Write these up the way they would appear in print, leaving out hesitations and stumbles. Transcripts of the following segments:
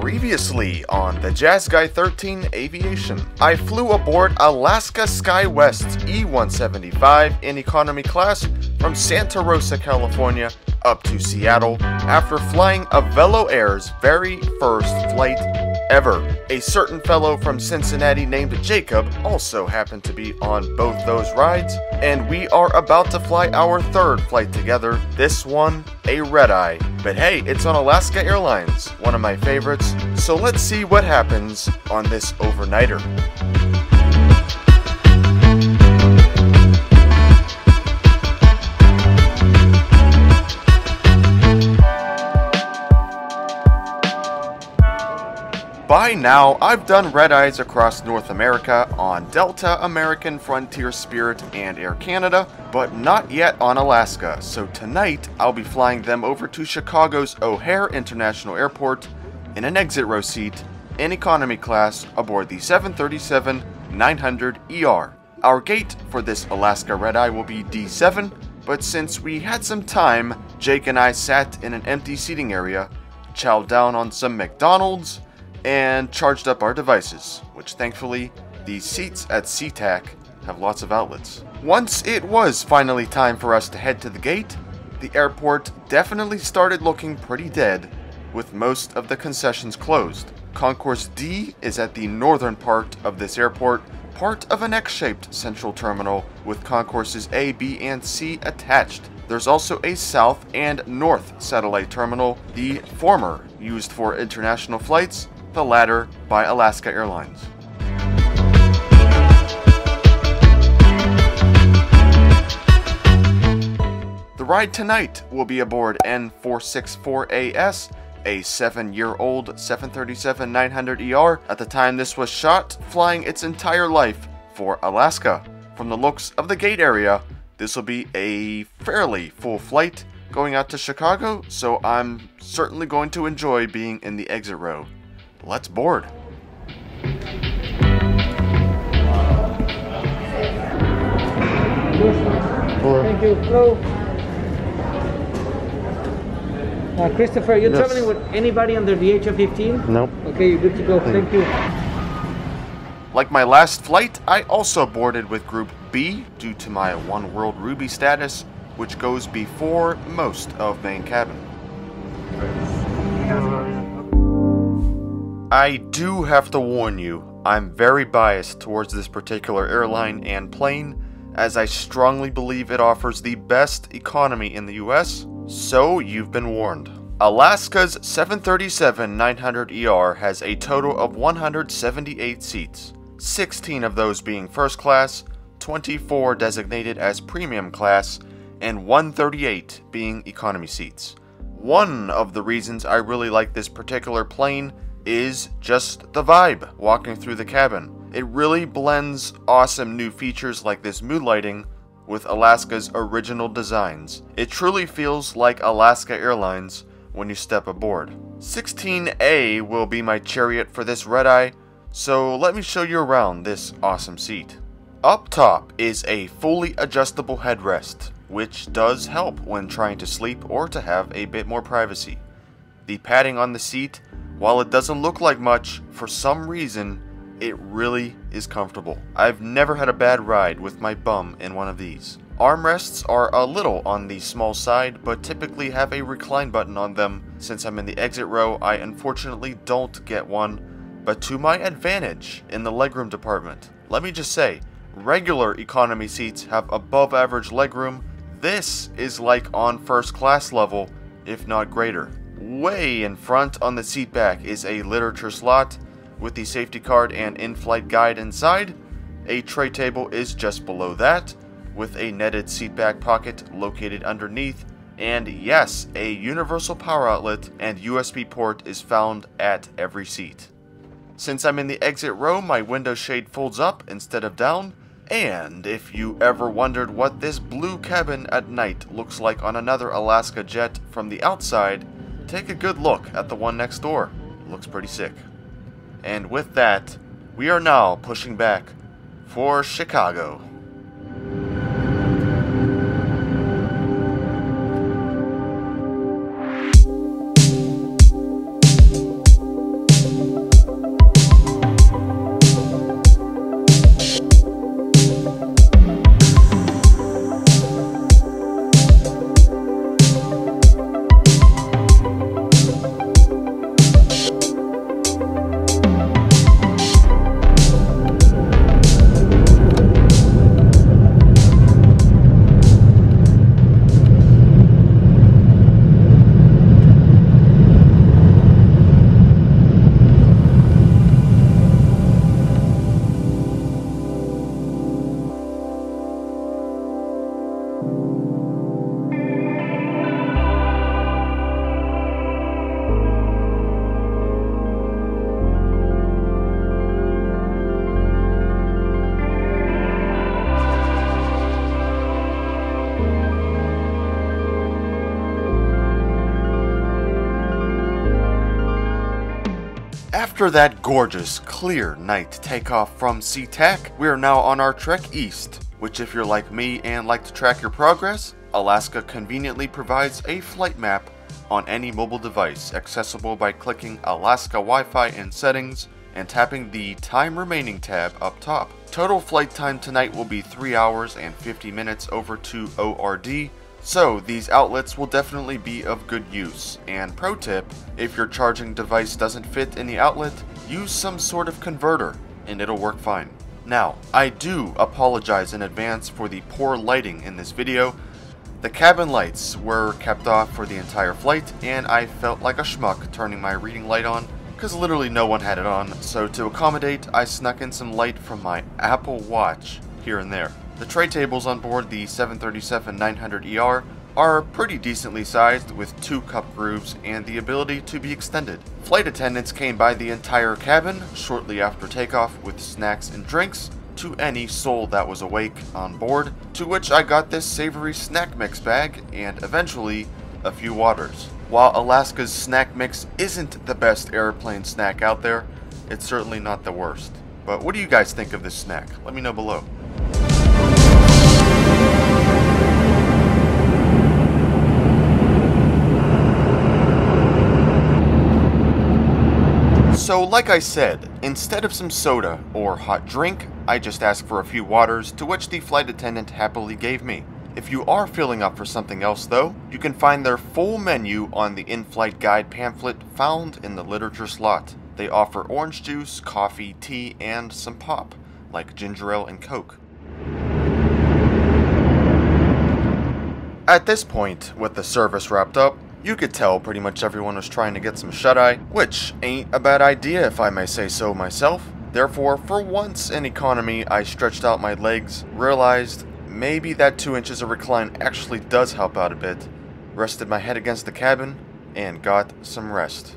Previously on the Jazz Guy 13 Aviation, I flew aboard Alaska SkyWest's E-175 in economy class from Santa Rosa, California up to Seattle after flying Avelo Air's very first flight ever. A certain fellow from Cincinnati named Jacob also happened to be on both those rides, and we are about to fly our third flight together, this one a red-eye. But hey, it's on Alaska Airlines, one of my favorites, so let's see what happens on this overnighter. By now, I've done red-eyes across North America on Delta, American, Frontier, Spirit, and Air Canada, but not yet on Alaska, so tonight I'll be flying them over to Chicago's O'Hare International Airport in an exit row seat in economy class aboard the 737-900ER. Our gate for this Alaska red-eye will be D7, but since we had some time, Jake and I sat in an empty seating area, chowed down on some McDonald's, and charged up our devices, which thankfully the seats at SeaTac have lots of outlets. Once it was finally time for us to head to the gate, the airport definitely started looking pretty dead, with most of the concessions closed. Concourse D is at the northern part of this airport, part of an X-shaped central terminal with concourses A, B, and C attached. There's also a south and north satellite terminal, the former used for international flights, the latter by Alaska Airlines. The ride tonight will be aboard N464AS, a 7-year-old 737-900ER at the time this was shot, flying its entire life for Alaska. From the looks of the gate area, this will be a fairly full flight going out to Chicago, so I'm certainly going to enjoy being in the exit row. Let's board. Thank you. Hello. Christopher, you're traveling with anybody under the age of 15? Nope. Okay, you're good to go. Thank you. Like my last flight, I also boarded with Group B due to my OneWorld Ruby status, which goes before most of main cabin. I do have to warn you, I'm very biased towards this particular airline and plane, as I strongly believe it offers the best economy in the US, so you've been warned. Alaska's 737-900ER has a total of 178 seats, 16 of those being first class, 24 designated as premium class, and 138 being economy seats. One of the reasons I really like this particular plane is just the vibe walking through the cabin. It really blends awesome new features like this mood lighting with Alaska's original designs. It truly feels like Alaska Airlines when you step aboard. 16A will be my chariot for this red-eye, so let me show you around this awesome seat. Up top is a fully adjustable headrest, which does help when trying to sleep or to have a bit more privacy. The padding on the seat, while it doesn't look like much, for some reason, it really is comfortable. I've never had a bad ride with my bum in one of these. Armrests are a little on the small side, but typically have a recline button on them. Since I'm in the exit row, I unfortunately don't get one, but to my advantage in the legroom department. Let me just say, regular economy seats have above average legroom. This is like on first class level, if not greater. Way in front on the seat back is a literature slot with the safety card and in-flight guide inside. A tray table is just below that with a netted seat back pocket located underneath, and yes, a universal power outlet and USB port is found at every seat. Since I'm in the exit row, my window shade folds up instead of down, and if you ever wondered what this blue cabin at night looks like on another Alaska jet from the outside, take a good look at the one next door. It looks pretty sick. And with that, we are now pushing back for Chicago. After that gorgeous, clear night takeoff from SeaTac, we are now on our trek east, which if you're like me and like to track your progress, Alaska conveniently provides a flight map on any mobile device, accessible by clicking Alaska Wi-Fi in Settings and tapping the Time Remaining tab up top. Total flight time tonight will be 3 hours and 50 minutes over to ORD, so these outlets will definitely be of good use. And pro tip, if your charging device doesn't fit in the outlet, use some sort of converter and it'll work fine. Now, I do apologize in advance for the poor lighting in this video. The cabin lights were kept off for the entire flight, and I felt like a schmuck turning my reading light on, because literally no one had it on, so to accommodate, I snuck in some light from my Apple Watch here and there. The tray tables on board the 737-900ER are pretty decently sized, with 2 cup grooves and the ability to be extended. Flight attendants came by the entire cabin shortly after takeoff with snacks and drinks to any soul that was awake on board, to which I got this savory snack mix bag and eventually a few waters. While Alaska's snack mix isn't the best airplane snack out there, it's certainly not the worst. But what do you guys think of this snack? Let me know below. So like I said, instead of some soda or hot drink, I just asked for a few waters, to which the flight attendant happily gave me. If you are feeling up for something else though, you can find their full menu on the in-flight guide pamphlet found in the literature slot. They offer orange juice, coffee, tea, and some pop, like ginger ale and Coke. At this point, with the service wrapped up, you could tell pretty much everyone was trying to get some shut-eye, which ain't a bad idea if I may say so myself. Therefore, for once in economy, I stretched out my legs, realized maybe that 2 inches of recline actually does help out a bit, rested my head against the cabin, and got some rest.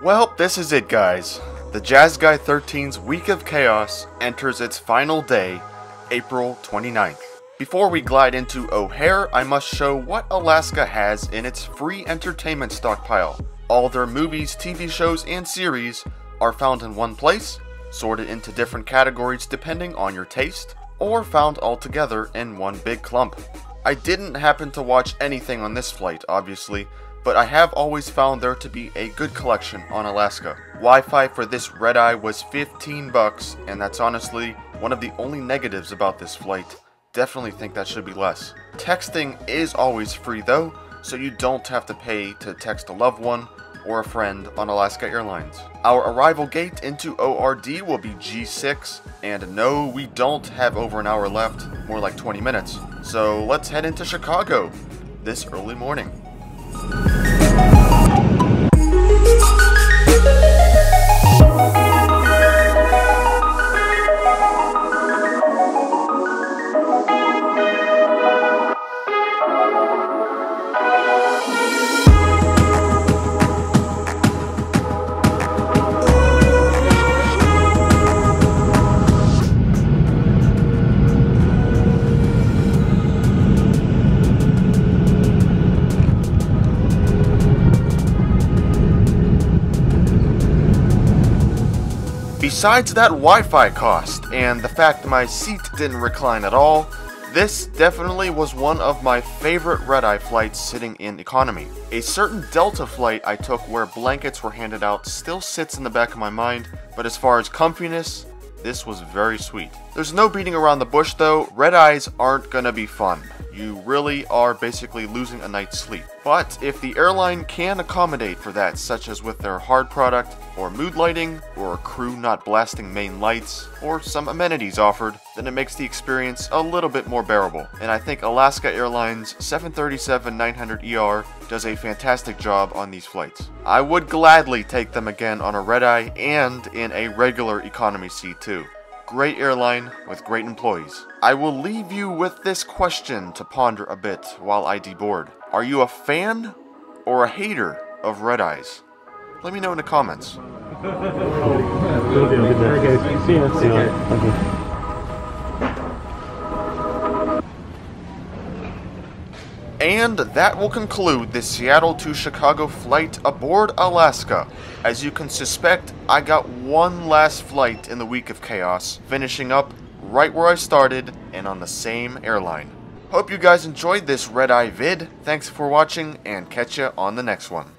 Well, this is it guys. The Jazz Guy 13's Week of Chaos enters its final day, April 29th. Before we glide into O'Hare, I must show what Alaska has in its free entertainment stockpile. All their movies, TV shows, and series are found in one place, sorted into different categories depending on your taste, or found all together in one big clump. I didn't happen to watch anything on this flight, obviously, but I have always found there to be a good collection on Alaska. Wi-Fi for this red-eye was $15, and that's honestly one of the only negatives about this flight. Definitely think that should be less. Texting is always free though, so you don't have to pay to text a loved one or a friend on Alaska Airlines. Our arrival gate into ORD will be G6, and no, we don't have over an hour left, more like 20 minutes. So let's head into Chicago this early morning. Besides that Wi-Fi cost, and the fact my seat didn't recline at all, this definitely was one of my favorite red-eye flights sitting in economy. A certain Delta flight I took where blankets were handed out still sits in the back of my mind, but as far as comfiness, this was very sweet. There's no beating around the bush though, red-eyes aren't gonna be fun. You really are basically losing a night's sleep. But if the airline can accommodate for that, such as with their hard product, or mood lighting, or a crew not blasting main lights, or some amenities offered, then it makes the experience a little bit more bearable. And I think Alaska Airlines 737-900ER does a fantastic job on these flights. I would gladly take them again on a red-eye and in a regular economy seat too. Great airline with great employees. I will leave you with this question to ponder a bit while I deboard. Are you a fan or a hater of red-eyes? Let me know in the comments. Okay, see you. Okay. And that will conclude this Seattle to Chicago flight aboard Alaska. As you can suspect, I got one last flight in the week of chaos, finishing up right where I started and on the same airline. Hope you guys enjoyed this red-eye vid. Thanks for watching and catch ya on the next one.